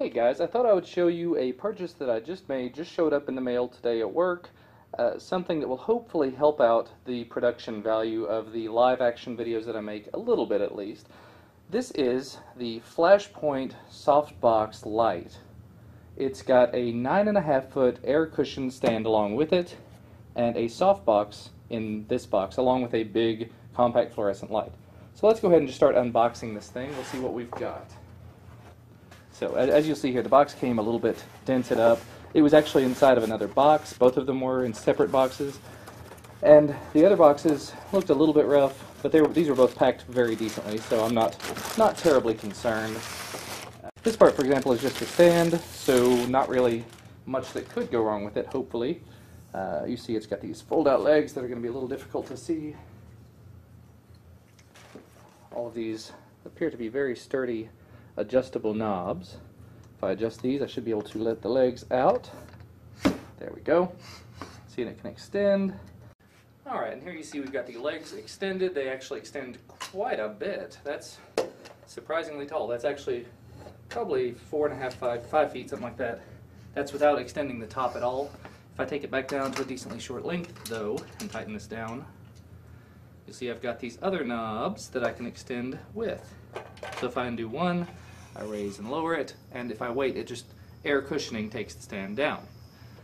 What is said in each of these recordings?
Hey guys, I thought I would show you a purchase that I just made, just showed up in the mail today at work, something that will hopefully help out the production value of the live action videos that I make, a little bit at least. This is the Flashpoint Softbox Lite. It's got a 9.5-foot air cushion stand along with it, and a softbox in this box, along with a big compact fluorescent light. So let's go ahead and just start unboxing this thing. We'll see what we've got. So as you'll see here, the box came a little bit dented up. It was actually inside of another box. Both of them were in separate boxes. And the other boxes looked a little bit rough, but these were both packed very decently, so I'm not terribly concerned. This part, for example, is just a stand, so not really much that could go wrong with it, hopefully. You see it's got these fold-out legs that are going to be a little difficult to see. All of these appear to be very sturdy adjustable knobs. If I adjust these, I should be able to let the legs out. There we go. See, and it can extend. Alright, and here you see we've got the legs extended. They actually extend quite a bit. That's surprisingly tall. That's actually probably 4.5, 5 feet, something like that. That's without extending the top at all. If I take it back down to a decently short length, though, and tighten this down, you see I've got these other knobs that I can extend with. So if I undo one, I raise and lower it, and if I wait, it just air cushioning takes the stand down.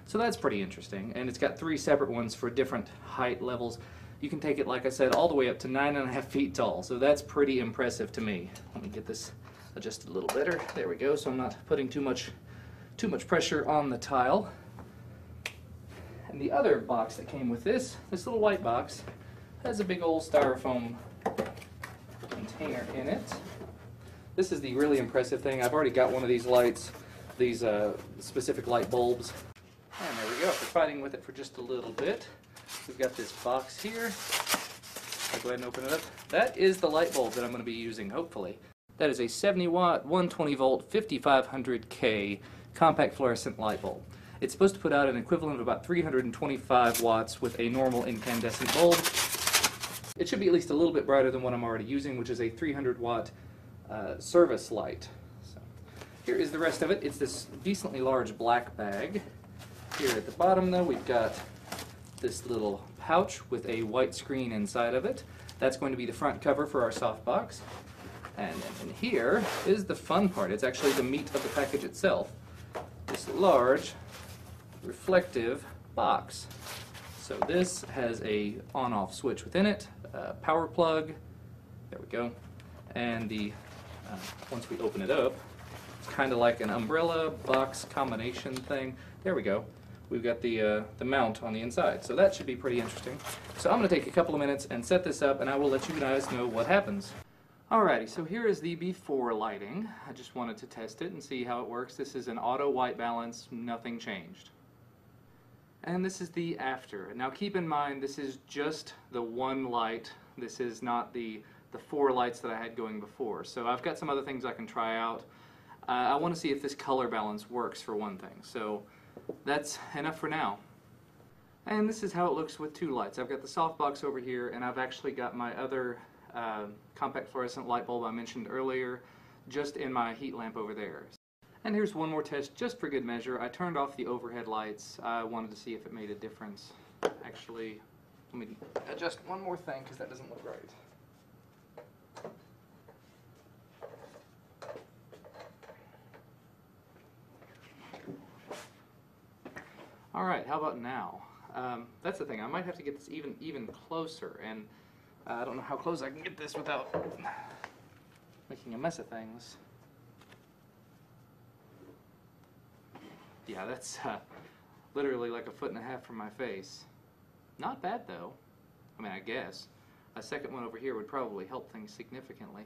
So that's pretty interesting, and it's got 3 separate ones for different height levels. You can take it, like I said, all the way up to 9.5 feet tall, so that's pretty impressive to me. Let me get this adjusted a little better. There we go, so I'm not putting too much pressure on the tile. And the other box that came with this little white box, has a big old styrofoam container in it. This is the really impressive thing. I've already got one of these lights, these specific light bulbs. And there we go. After fighting with it for just a little bit, we've got this box here. I'll go ahead and open it up. That is the light bulb that I'm going to be using, hopefully. That is a 70 watt, 120 volt, 5500K compact fluorescent light bulb. It's supposed to put out an equivalent of about 325 watts with a normal incandescent bulb. It should be at least a little bit brighter than what I'm already using, which is a 300 watt service light. So here is the rest of it. It's this decently large black bag. Here at the bottom, though, we've got this little pouch with a white screen inside of it. That's going to be the front cover for our softbox. And then here is the fun part. It's actually the meat of the package itself. This large reflective box. So this has a on-off switch within it, a power plug, there we go, and the once we open it up, it's kind of like an umbrella box combination thing. There we go. We've got the mount on the inside, so that should be pretty interesting. So I'm going to take a couple of minutes and set this up, and I will let you guys know what happens. Alrighty, so here is the before lighting. I just wanted to test it and see how it works. This is an auto white balance, nothing changed. And this is the after. Now keep in mind, this is just the one light. This is not the 4 lights that I had going before. So I've got some other things I can try out. I want to see if this color balance works for one thing. So that's enough for now. And this is how it looks with 2 lights. I've got the softbox over here, and I've actually got my other compact fluorescent light bulb I mentioned earlier just in my heat lamp over there. And here's one more test just for good measure. I turned off the overhead lights. I wanted to see if it made a difference. Actually, let me adjust one more thing because that doesn't look right. Alright, how about now? That's the thing. I might have to get this even closer, and I don't know how close I can get this without making a mess of things. Yeah, that's literally like 1.5 feet from my face. Not bad though. I mean, I guess. A second one over here would probably help things significantly.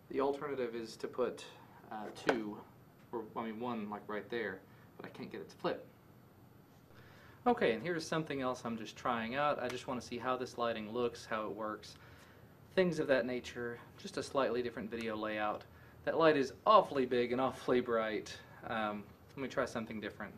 The alternative is to put 2, or I mean 1 like right there, but I can't get it to flip. Okay, and here's something else I'm just trying out. I just want to see how this lighting looks, how it works, things of that nature. Just a slightly different video layout. That light is awfully big and awfully bright. Let me try something different.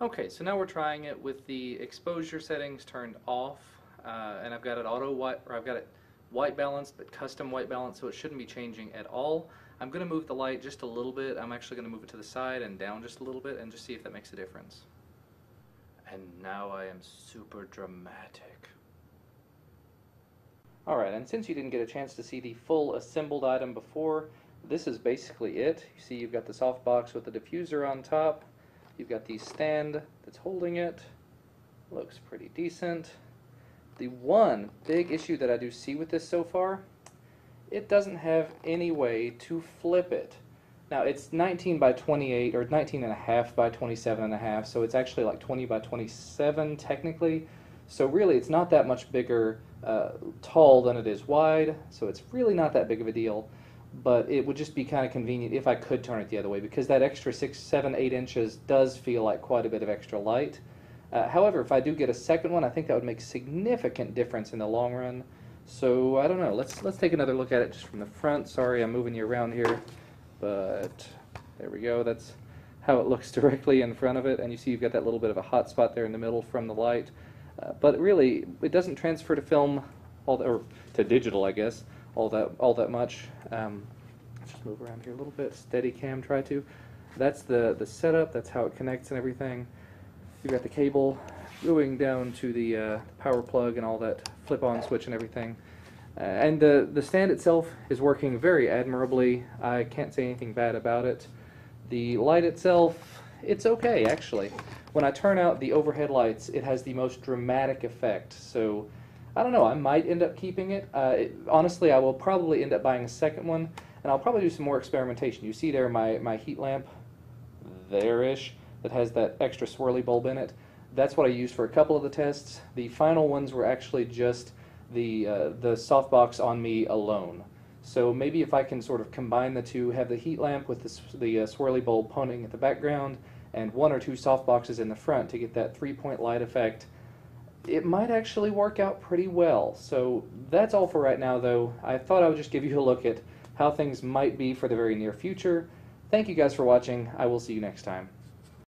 Okay, so now we're trying it with the exposure settings turned off, and I've got it white balance, but custom white balance, so it shouldn't be changing at all. I'm going to move the light just a little bit. I'm actually going to move it to the side and down just a little bit and just see if that makes a difference. And now I am super dramatic. Alright, and since you didn't get a chance to see the full assembled item before, this is basically it. You see you've got the softbox with the diffuser on top. You've got the stand that's holding it. Looks pretty decent. The one big issue that I do see with this so far, it doesn't have any way to flip it. Now it's 19 by 28, or 19 and a half by 27 and a half, so it's actually like 20 by 27 technically. So really it's not that much bigger tall than it is wide, so it's really not that big of a deal. But it would just be kind of convenient if I could turn it the other way, because that extra 6, 7, 8 inches does feel like quite a bit of extra light. However, if I do get a second one, I think that would make a significant difference in the long run. So I don't know. Let's take another look at it just from the front. Sorry, I'm moving you around here, but there we go. That's how it looks directly in front of it, and you see you've got that little bit of a hot spot there in the middle from the light. But really, it doesn't transfer to film or to digital, I guess, all that much. Let's just move around here a little bit. Steady cam, try to. That's the setup. That's how it connects and everything. You've got the cable going down to the power plug and all that flip-on switch and everything. And the stand itself is working very admirably. I can't say anything bad about it. The light itself, it's okay actually. When I turn out the overhead lights, it has the most dramatic effect. So I don't know, I might end up keeping it. Honestly, I will probably end up buying a second one, and I'll probably do some more experimentation. You see there my heat lamp, there-ish, that has that extra swirly bulb in it. That's what I used for a couple of the tests. The final ones were actually just the softbox on me alone. So maybe if I can sort of combine the two, have the heat lamp with the swirly bulb pointing at the background, and 1 or 2 softboxes in the front to get that 3-point light effect, it might actually work out pretty well. So that's all for right now, though. I thought I would just give you a look at how things might be for the very near future. Thank you guys for watching. I will see you next time.